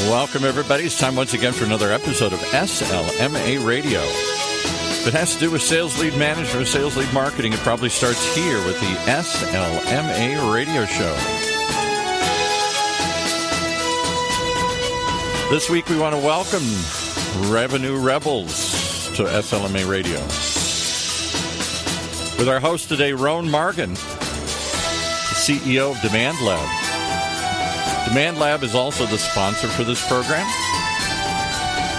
Welcome, everybody. It's time once again for another episode of SLMA Radio. If it has to do with sales lead management, sales lead marketing, it probably starts here with the SLMA Radio Show. This week, we want to welcome Revenue Rebels to SLMA Radio. With our host today, Rhoan Morgan, the CEO of DemandLab. DemandLab is also the sponsor for this program.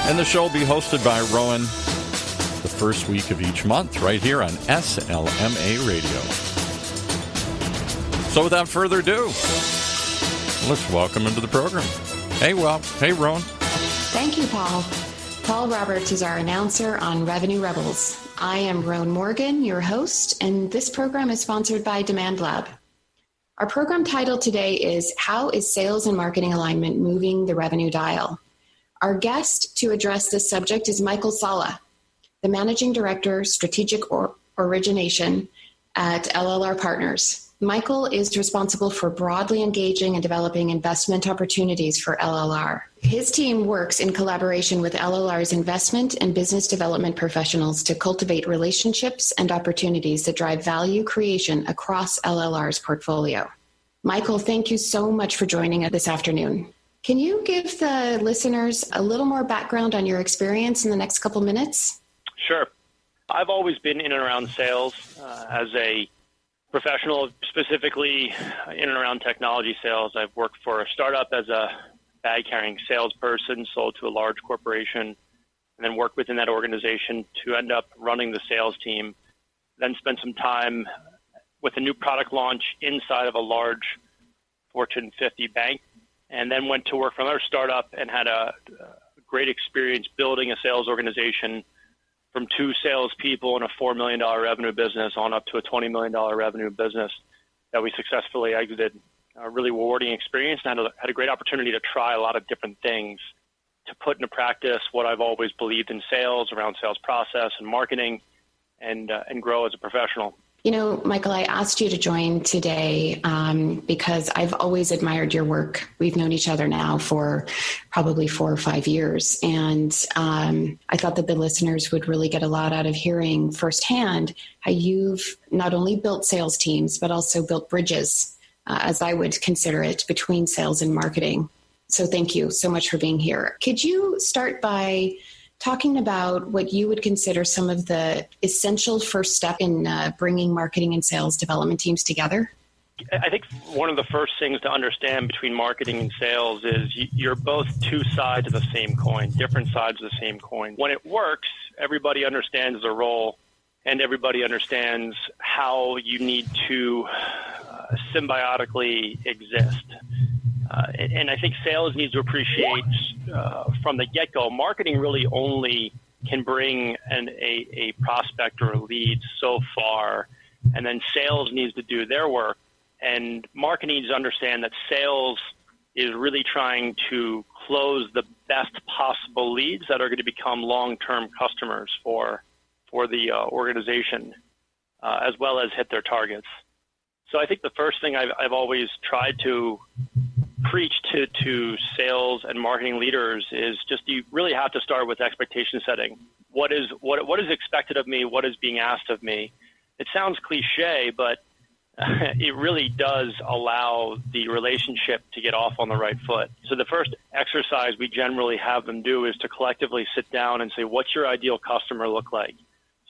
And the show will be hosted by Rhoan the first week of each month, right here on SLMA Radio. So without further ado, let's welcome him to the program. Hey, Rhoan. Thank you, Paul. Paul Roberts is our announcer on Revenue Rebels. I am Rhoan Morgan, your host, and this program is sponsored by DemandLab. Our program title today is How is Sales and Marketing Alignment Moving the Revenue Dial? Our guest to address this subject is Michael Sala, the Managing Director, Strategic Origination at LLR Partners. Michael is responsible for broadly engaging and developing investment opportunities for LLR. His team works in collaboration with LLR's investment and business development professionals to cultivate relationships and opportunities that drive value creation across LLR's portfolio. Michael, thank you so much for joining us this afternoon. Can you give the listeners a little more background on your experience in the next couple minutes? Sure. I've always been in and around sales as a professional, specifically in and around technology sales. I've worked for a startup as a bag-carrying salesperson, sold to a large corporation, and then worked within that organization to end up running the sales team. Then spent some time with a new product launch inside of a large Fortune 50 bank, and then went to work for another startup and had a great experience building a sales organization from 2 salespeople in a $4 million revenue business on up to a $20 million revenue business that we successfully exited. A really rewarding experience, and had a great opportunity to try a lot of different things to put into practice what I've always believed in sales, around sales process and marketing, and grow as a professional. You know, Michael, I asked you to join today because I've always admired your work. We've known each other now for probably 4 or 5 years. And I thought that the listeners would really get a lot out of hearing firsthand how you've not only built sales teams, but also built bridges, as I would consider it, between sales and marketing. So thank you so much for being here. Could you start by talking about what you would consider some of the essential first step in bringing marketing and sales development teams together? I think one of the first things to understand between marketing and sales is you're both 2 sides of the same coin, different sides of the same coin. When it works, everybody understands their role and everybody understands how you need to symbiotically exist. And I think sales needs to appreciate from the get-go, marketing really only can bring a prospect or a lead so far, and then sales needs to do their work. And marketing needs to understand that sales is really trying to close the best possible leads that are going to become long-term customers for the organization, as well as hit their targets. So I think the first thing I've always tried to preach to sales and marketing leaders is just you really have to start with expectation setting. What is expected of me? What is being asked of me? It sounds cliche, but it really does allow the relationship to get off on the right foot. So the first exercise we generally have them do is to collectively sit down and say, what's your ideal customer look like?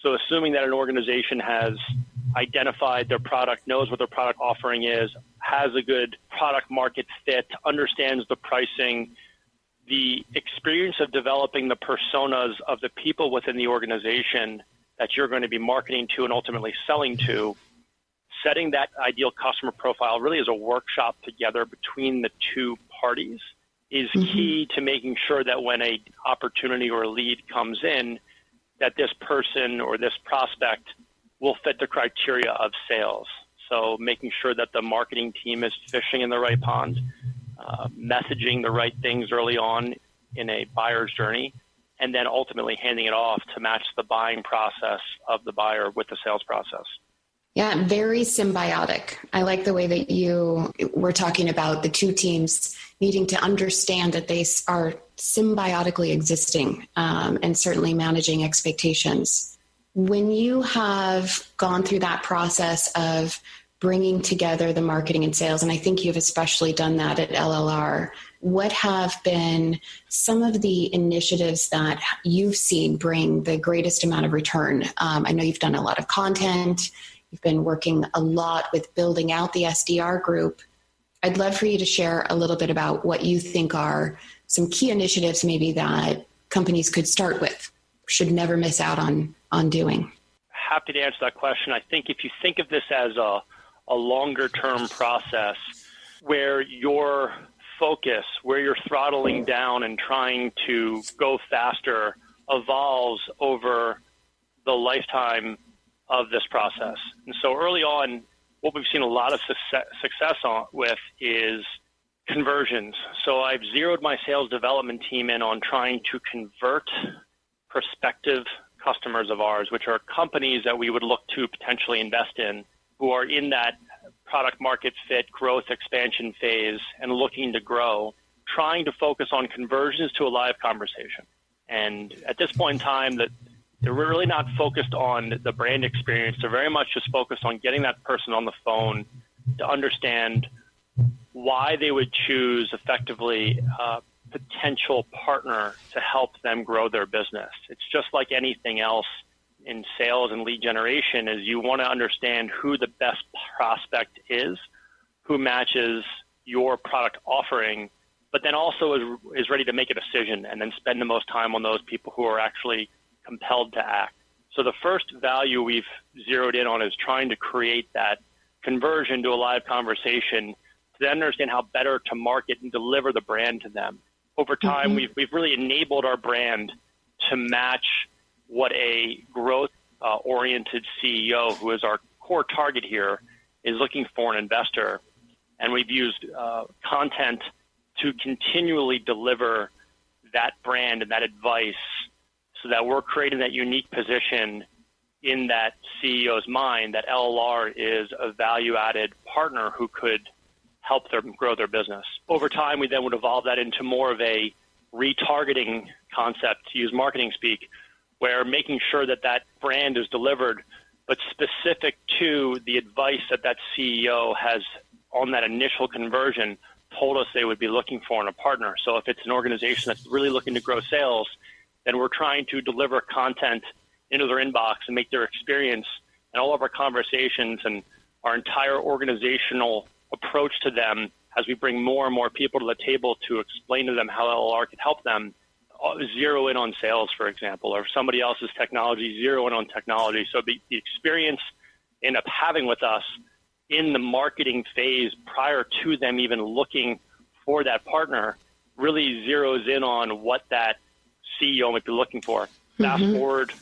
So assuming that an organization has identified their product, knows what their product offering is, has a good product market fit, understands the pricing, the experience of developing the personas of the people within the organization that you're going to be marketing to and ultimately selling to, setting that ideal customer profile really as a workshop together between the 2 parties is key to making sure that when a opportunity or a lead comes in, that this person or this prospect will fit the criteria of sales. So making sure that the marketing team is fishing in the right pond, messaging the right things early on in a buyer's journey, and then ultimately handing it off to match the buying process of the buyer with the sales process. Yeah, very symbiotic. I like the way that you were talking about the two teams needing to understand that they are symbiotically existing and certainly managing expectations. When you have gone through that process of bringing together the marketing and sales, and I think you've especially done that at LLR, what have been some of the initiatives that you've seen bring the greatest amount of return? I know you've done a lot of content. You've been working a lot with building out the SDR group. I'd love for you to share a little bit about what you think are some key initiatives maybe that companies could start with, should never miss out on doing. Happy to answer that question. I think if you think of this as a longer term process where your focus, where you're throttling down and trying to go faster, evolves over the lifetime of this process. And so early on, what we've seen a lot of success with is conversions. So I've zeroed my sales development team in on trying to convert prospective customers of ours, which are companies that we would look to potentially invest in, who are in that product market fit, growth expansion phase, and looking to grow, trying to focus on conversions to a live conversation. And at this point in time, that they're really not focused on the brand experience. They're very much just focused on getting that person on the phone to understand why they would choose effectively a potential partner to help them grow their business. It's just like anything else in sales and lead generation, is you want to understand who the best prospect is, who matches your product offering, but then also is ready to make a decision and then spend the most time on those people who are actually compelled to act. So the first value we've zeroed in on is trying to create that conversion to a live conversation to then understand how better to market and deliver the brand to them. Over time, we've really enabled our brand to match what a growth-oriented CEO, who is our core target here, is looking for an investor. And we've used content to continually deliver that brand and that advice so that we're creating that unique position in that CEO's mind that LLR is a value-added partner who could help them grow their business. Over time, we then would evolve that into more of a retargeting concept, to use marketing speak, where making sure that that brand is delivered, but specific to the advice that that CEO has on that initial conversion told us they would be looking for in a partner. So if it's an organization that's really looking to grow sales, then we're trying to deliver content into their inbox and make their experience and all of our conversations and our entire organizational approach to them, as we bring more and more people to the table to explain to them how LLR can help them, zero in on sales, for example, or if somebody else's technology, zero in on technology. So the experience they end up having with us in the marketing phase prior to them even looking for that partner really zeroes in on what that CEO might be looking for. Fast forward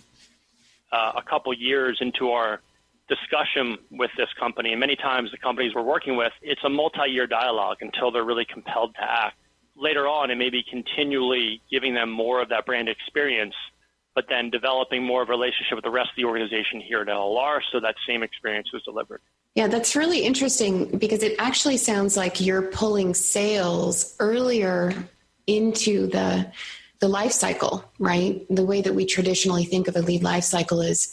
a couple years into our discussion with this company, and many times the companies we're working with, it's a multi-year dialogue until they're really compelled to act. Later on, it may be continually giving them more of that brand experience, but then developing more of a relationship with the rest of the organization here at LLR so that same experience was delivered. Yeah, that's really interesting because it actually sounds like you're pulling sales earlier into the life cycle, right? The way that we traditionally think of a lead life cycle is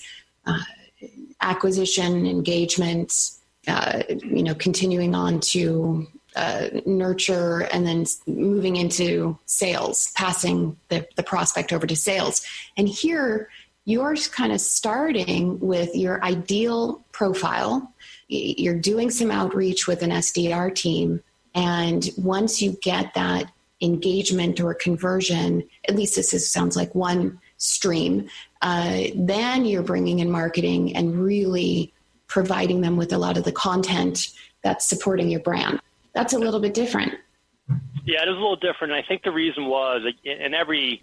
acquisition, engagement, continuing on to nurture, and then moving into sales, passing the prospect over to sales. And here you're kind of starting with your ideal profile. You're doing some outreach with an SDR team. And once you get that engagement or conversion, at least sounds like one stream, then you're bringing in marketing and really providing them with a lot of the content that's supporting your brand. That's a little bit different. Yeah, it is a little different. I think the reason was, in every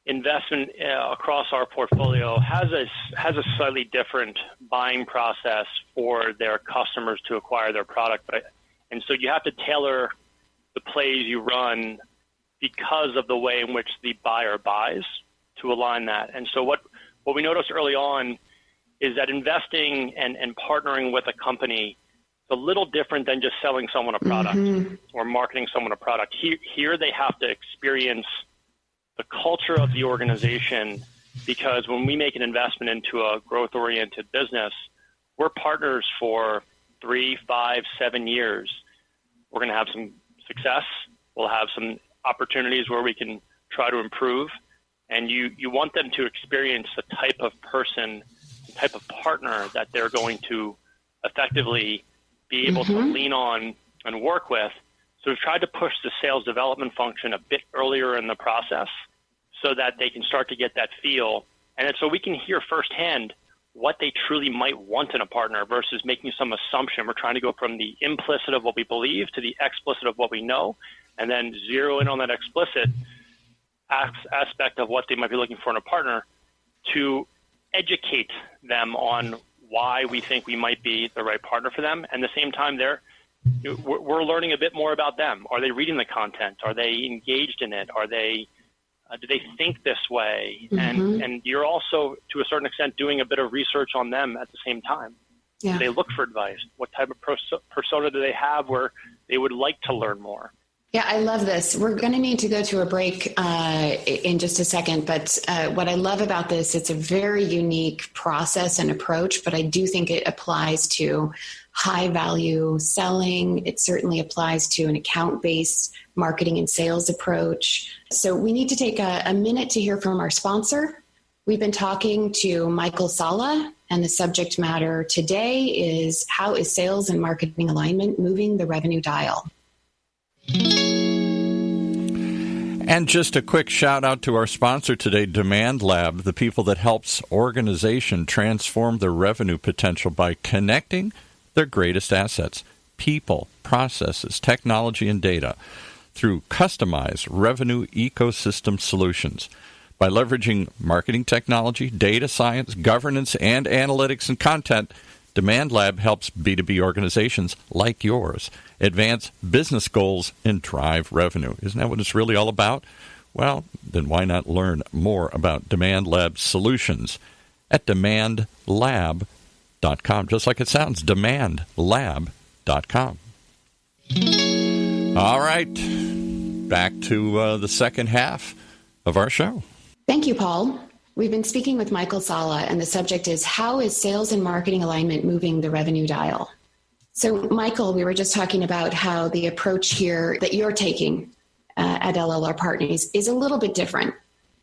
investment across our portfolio has a slightly different buying process for their customers to acquire their product. And so you have to tailor the plays you run because of the way in which the buyer buys to align that. And so what we noticed early on is that investing and partnering with a company is a little different than just selling someone a product or marketing someone a product. Here they have to experience the culture of the organization, because when we make an investment into a growth-oriented business, we're partners for 3, 5, 7 years. We're going to have some success. We'll have some opportunities where we can try to improve. And you want them to experience the type of person, the type of partner that they're going to effectively be able to lean on and work with. So we've tried to push the sales development function a bit earlier in the process so that they can start to get that feel. And then so we can hear firsthand what they truly might want in a partner versus making some assumption. We're trying to go from the implicit of what we believe to the explicit of what we know, and then zero in on that explicit aspect of what they might be looking for in a partner to educate them on why we think we might be the right partner for them. And at the same time, we're learning a bit more about them. Are they reading the content? Are they engaged in it? Are they do they think this way? And you're also, to a certain extent, doing a bit of research on them at the same time. Yeah. Do they look for advice? What type of persona do they have where they would like to learn more? Yeah, I love this. We're going to need to go to a break in just a second. But what I love about this, it's a very unique process and approach, but I do think it applies to high value selling. It certainly applies to an account-based marketing and sales approach. So we need to take a minute to hear from our sponsor. We've been talking to Michael Sala, and the subject matter today is how is sales and marketing alignment moving the revenue dial? And just a quick shout out to our sponsor today, DemandLab, the people that helps organization transform their revenue potential by connecting their greatest assets, people, processes, technology, and data through customized revenue ecosystem solutions. By leveraging marketing technology, data science, governance, and analytics and content, DemandLab helps B2B organizations like yours advance business goals and drive revenue. Isn't that what it's really all about? Well, then why not learn more about DemandLab solutions at DemandLab.com, just like it sounds, DemandLab.com. All right, back to the second half of our show. Thank you, Paul. We've been speaking with Michael Sala, and the subject is how is sales and marketing alignment moving the revenue dial? So, Michael, we were just talking about how the approach here that you're taking at LLR Partners is a little bit different,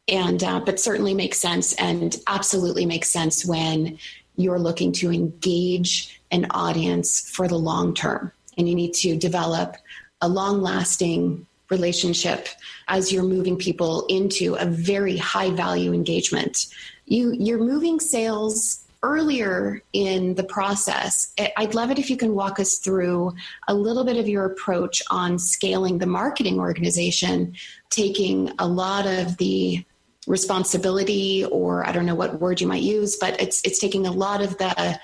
and but certainly makes sense and absolutely makes sense when you're looking to engage an audience for the long term, and you need to develop a long-lasting relationship as you're moving people into a very high-value engagement. You're moving sales earlier in the process. I'd love it if you can walk us through a little bit of your approach on scaling the marketing organization, taking a lot of the responsibility, or I don't know what word you might use, but it's taking a lot of the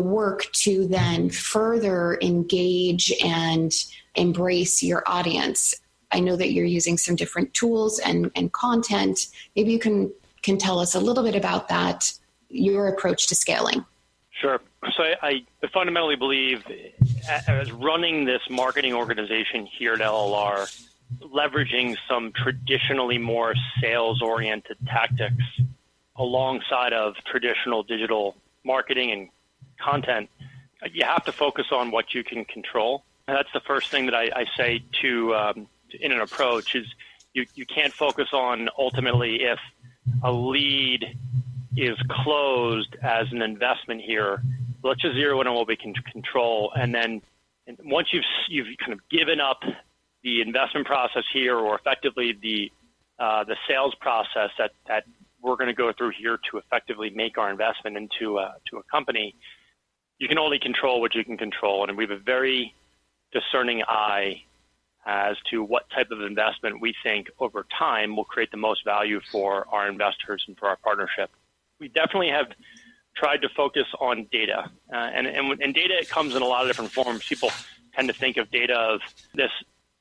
work to then further engage and embrace your audience. I know that you're using some different tools and content. Maybe you can tell us a little bit about that, your approach to scaling. Sure. So I fundamentally believe, as running this marketing organization here at LLR, leveraging some traditionally more sales-oriented tactics alongside of traditional digital marketing and content, you have to focus on what you can control. And that's the first thing that I say to in an approach is you can't focus on ultimately if a lead is closed as an investment here. Let's just zero in on what we can control. And then once you've kind of given up the investment process here, or effectively the sales process that we're going to go through here to effectively make our investment into a company, you can only control what you can control. And we have a very discerning eye as to what type of investment we think over time will create the most value for our investors and for our partnership. We definitely have tried to focus on data. And data comes in a lot of different forms. People tend to think of data of this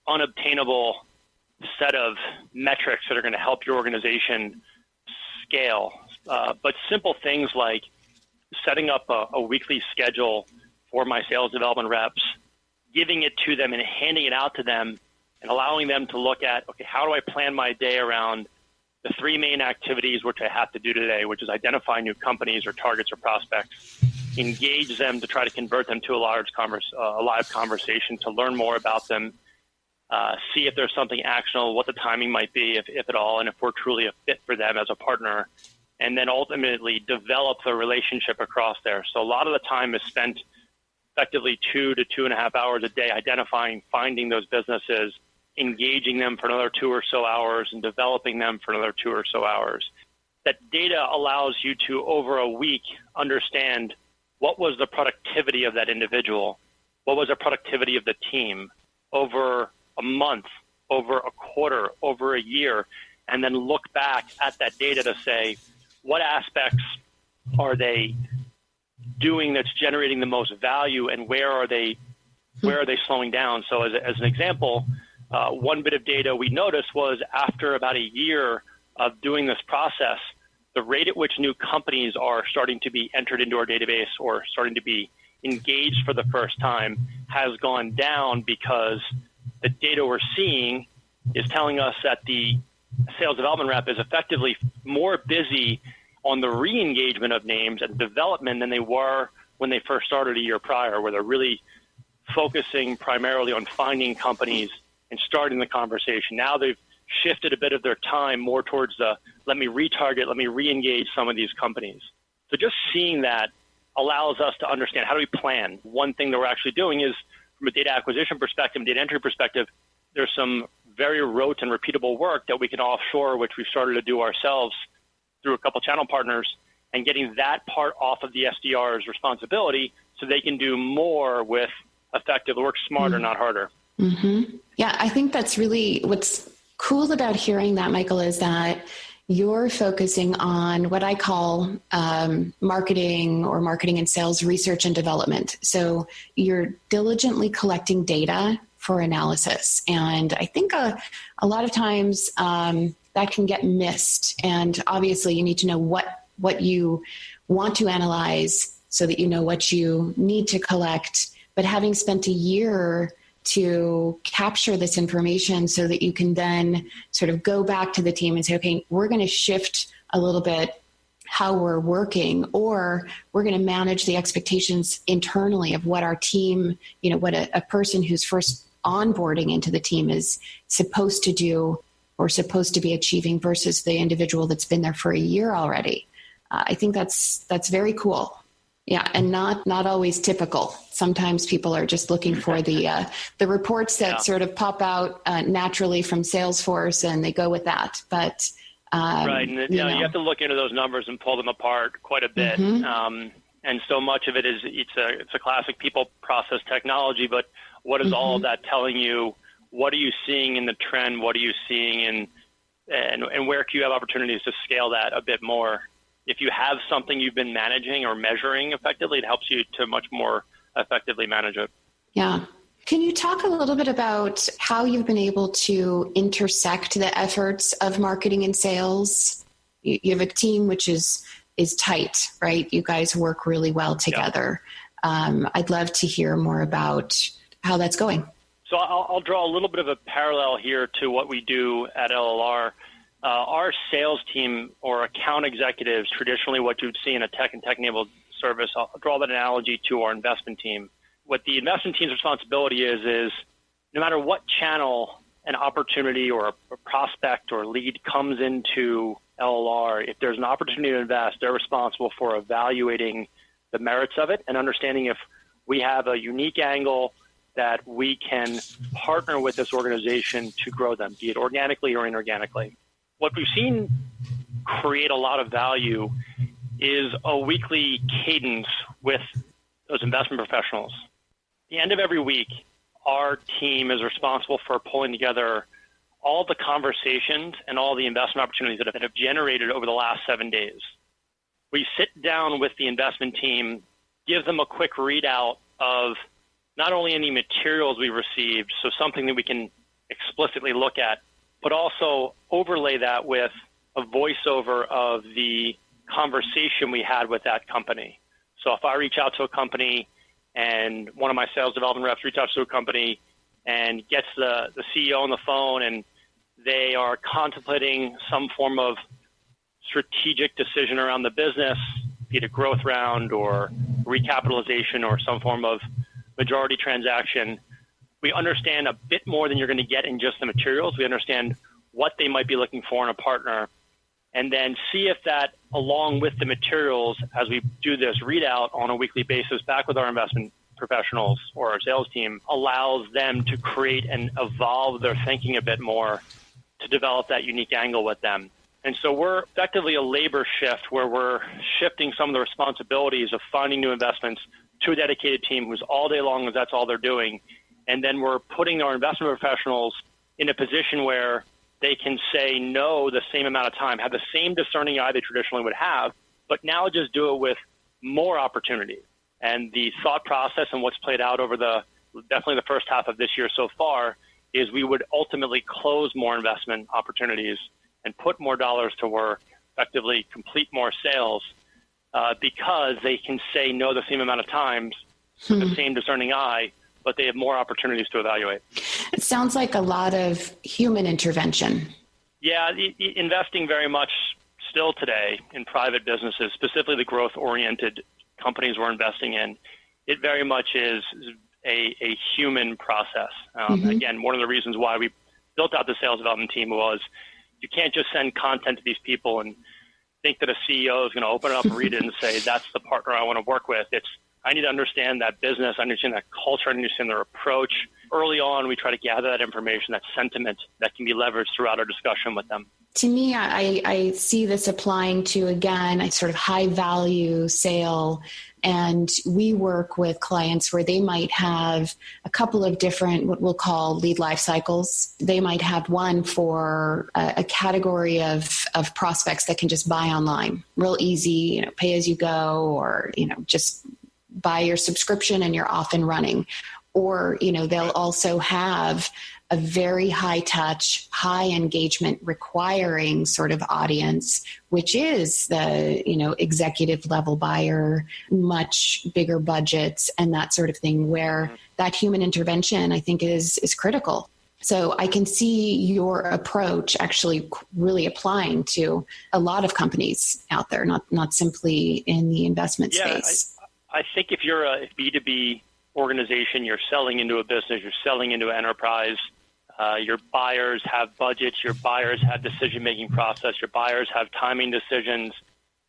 unobtainable set of metrics that are going to help your organization scale. But simple things like setting up a weekly schedule for my sales development reps, giving it to them and handing it out to them and allowing them to look at, okay, how do I plan my day around the three main activities which I have to do today, which is identify new companies or targets or prospects, engage them to try to convert them to a live conversation, to learn more about them, see if there's something actionable, what the timing might be, if at all, and if we're truly a fit for them as a partner, and then ultimately develop the relationship across there. So a lot of the time is spent effectively 2 to 2.5 hours a day identifying, finding those businesses, engaging them for another 2 or so hours, and developing them for another 2 or so hours. That data allows you to, over a week, understand what was the productivity of that individual, what was the productivity of the team over a month, over a quarter, over a year, and then look back at that data to say, what aspects are they doing that's generating the most value, and where are they slowing down? So as an example, one bit of data we noticed was after about a year of doing this process, the rate at which new companies are starting to be entered into our database or starting to be engaged for the first time has gone down, because the data we're seeing is telling us that the sales development rep is effectively more busy on the re-engagement of names and development than they were when they first started a year prior, where they're really focusing primarily on finding companies and starting the conversation. Now they've shifted a bit of their time more towards the let me retarget, let me re-engage some of these companies. So just seeing that allows us to understand, how do we plan? One thing that we're actually doing is, from a data acquisition perspective, data entry perspective, there's some very rote and repeatable work that we can offshore, which we've started to do ourselves through a couple channel partners, and getting that part off of the SDR's responsibility so they can do more with effective work, smarter, not harder. Mm-hmm. Yeah, I think that's really what's cool about hearing that, Michael, is that you're focusing on what I call marketing and sales research and development. So you're diligently collecting data for analysis. And I think a lot of times that can get missed. And obviously you need to know what you want to analyze so that you know what you need to collect. But having spent a year to capture this information so that you can then sort of go back to the team and say, okay, we're going to shift a little bit how we're working, or we're going to manage the expectations internally of what our team, what a person who's first onboarding into the team is supposed to do or supposed to be achieving versus the individual that's been there for a year already. I think that's very cool. Yeah, and not always typical. Sometimes people are just looking for the reports that sort of pop out naturally from Salesforce, and they go with that. But right, and you have to look into those numbers and pull them apart quite a bit. Mm-hmm. And so much of it is it's a classic people process technology. But what is all of that telling you? What are you seeing in the trend? What are you seeing in and where can you have opportunities to scale that a bit more? If you have something you've been managing or measuring effectively, it helps you to much more effectively manage it. Yeah. Can you talk a little bit about how you've been able to intersect the efforts of marketing and sales? You have a team which is tight, right? You guys work really well together. Yeah. I'd love to hear more about how that's going. So I'll draw a little bit of a parallel here to what we do at LLR. Our sales team or account executives, traditionally what you'd see in a tech and tech-enabled service, I'll draw that analogy to our investment team. What the investment team's responsibility is no matter what channel an opportunity or a prospect or lead comes into LLR, if there's an opportunity to invest, they're responsible for evaluating the merits of it and understanding if we have a unique angle that we can partner with this organization to grow them, be it organically or inorganically. What we've seen create a lot of value is a weekly cadence with those investment professionals. At the end of every week, our team is responsible for pulling together all the conversations and all the investment opportunities that have generated over the last 7 days. We sit down with the investment team, give them a quick readout of not only any materials we received, so something that we can explicitly look at, but also overlay that with a voiceover of the conversation we had with that company. So if I reach out to a company and one of my sales development reps reach out to a company and gets the CEO on the phone and they are contemplating some form of strategic decision around the business, be it a growth round or recapitalization or some form of majority transaction, we understand a bit more than you're going to get in just the materials. We understand what they might be looking for in a partner, and then see if that, along with the materials, as we do this readout on a weekly basis back with our investment professionals or our sales team, allows them to create and evolve their thinking a bit more to develop that unique angle with them. And so we're effectively a labor shift where we're shifting some of the responsibilities of finding new investments to a dedicated team who's all day long, that's all they're doing. And then we're putting our investment professionals in a position where they can say no the same amount of time, have the same discerning eye they traditionally would have, but now just do it with more opportunity. And the thought process and what's played out over definitely the first half of this year so far is we would ultimately close more investment opportunities and put more dollars to work, effectively complete more sales, because they can say no the same amount of times with the same discerning eye, but they have more opportunities to evaluate. It sounds like a lot of human intervention. Yeah, investing very much still today in private businesses, specifically the growth-oriented companies we're investing in, it very much is a human process. Again, one of the reasons why we built out the sales development team was you can't just send content to these people and think that a CEO is going to open it up and read it and say, that's the partner I want to work with. I need to understand that business, understand that culture, understand their approach. Early on, we try to gather that information, that sentiment that can be leveraged throughout our discussion with them. To me, I see this applying to, again, a sort of high value sale. And we work with clients where they might have a couple of different, what we'll call lead life cycles. They might have one for a category of prospects that can just buy online, real easy, pay as you go, or, just buy your subscription and you're off and running. Or, they'll also have a very high touch, high engagement requiring sort of audience, which is the, executive level buyer, much bigger budgets and that sort of thing, where that human intervention, I think, is critical. So I can see your approach actually really applying to a lot of companies out there, not simply in the investment space. I think if you're a B2B organization, you're selling into a business, you're selling into an enterprise, your buyers have budgets, your buyers have decision-making process, your buyers have timing decisions,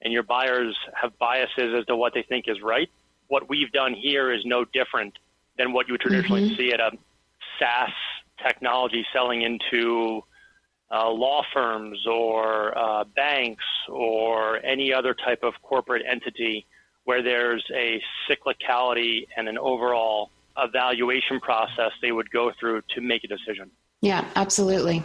and your buyers have biases as to what they think is right. What we've done here is no different than what you would traditionally see at a SaaS technology selling into law firms or banks or any other type of corporate entity where there's a cyclicality and an overall evaluation process they would go through to make a decision. Yeah, absolutely.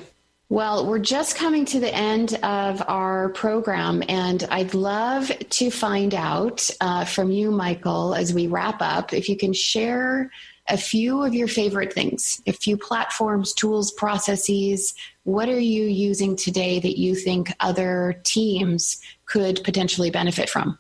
Well, we're just coming to the end of our program, and I'd love to find out from you, Michael, as we wrap up, if you can share a few of your favorite things, a few platforms, tools, processes. What are you using today that you think other teams could potentially benefit from?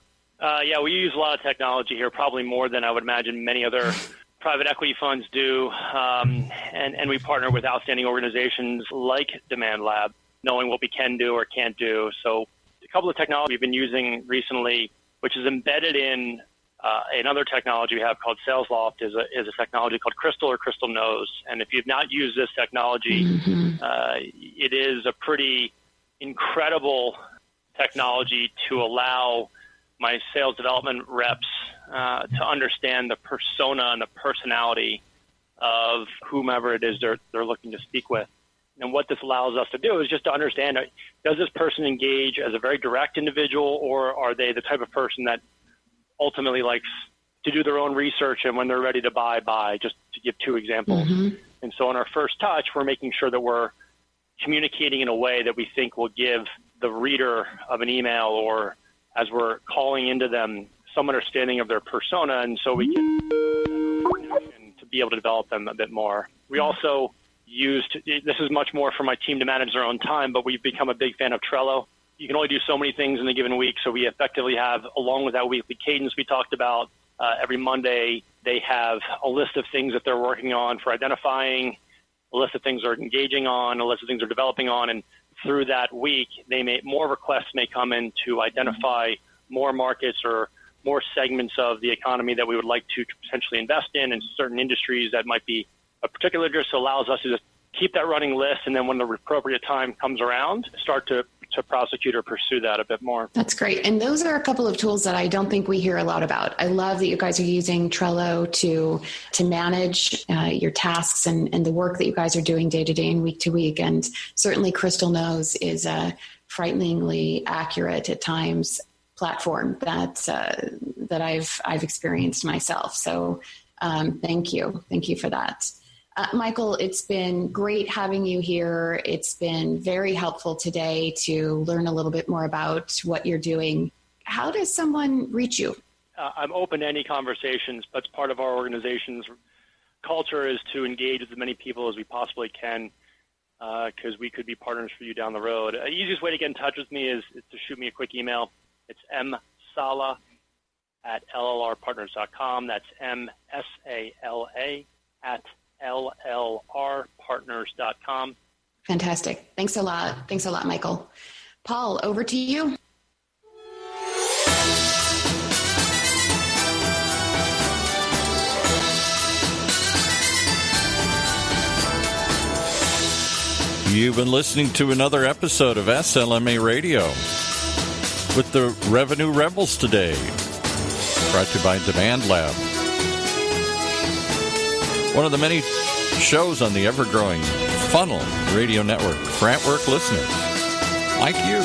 Yeah, we use a lot of technology here, probably more than I would imagine many other private equity funds do. And we partner with outstanding organizations like DemandLab, knowing what we can do or can't do. So a couple of technology we've been using recently, which is embedded in another technology we have called SalesLoft, is a technology called Crystal or Crystal Knows. And if you've not used this technology, it is a pretty incredible technology to allow my sales development reps to understand the persona and the personality of whomever it is they're looking to speak with. And what this allows us to do is just to understand, does this person engage as a very direct individual, or are they the type of person that ultimately likes to do their own research and when they're ready to buy, just to give two examples. And so on our first touch, we're making sure that we're communicating in a way that we think will give the reader of an email, or as we're calling into them, some understanding of their persona, and so we can to be able to develop them a bit more. We also used, this is much more for my team to manage their own time, but we've become a big fan of Trello. you can only do so many things in a given week. So we effectively have, along with that weekly cadence we talked about, every Monday they have a list of things that they're working on for identifying, a list of things they're engaging on, a list of things they're developing on, and through that week, more requests may come in to identify more markets or more segments of the economy that we would like to potentially invest in, and certain industries that might be a particular interest. So allows us to just keep that running list, and then when the appropriate time comes around, start to prosecute or pursue that a bit more. That's great. And those are a couple of tools that I don't think we hear a lot about. I love that you guys are using Trello to manage your tasks and the work that you guys are doing day to day and week to week. And certainly Crystal Knows is a frighteningly accurate at times platform that I've experienced myself. So thank you. Thank you for that. Michael, it's been great having you here. It's been very helpful today to learn a little bit more about what you're doing. How does someone reach you? I'm open to any conversations, but part of our organization's culture is to engage with as many people as we possibly can, because we could be partners for you down the road. The easiest way to get in touch with me is to shoot me a quick email. It's msala@llrpartners.com. That's MSALA @llrpartners.com. Fantastic. Thanks a lot. Thanks a lot, Michael. Paul, over to you. You've been listening to another episode of SLMA Radio with the Revenue Rebels today, brought to you by DemandLab. One of the many shows on the ever-growing Funnel Radio Network for at-work listeners like you.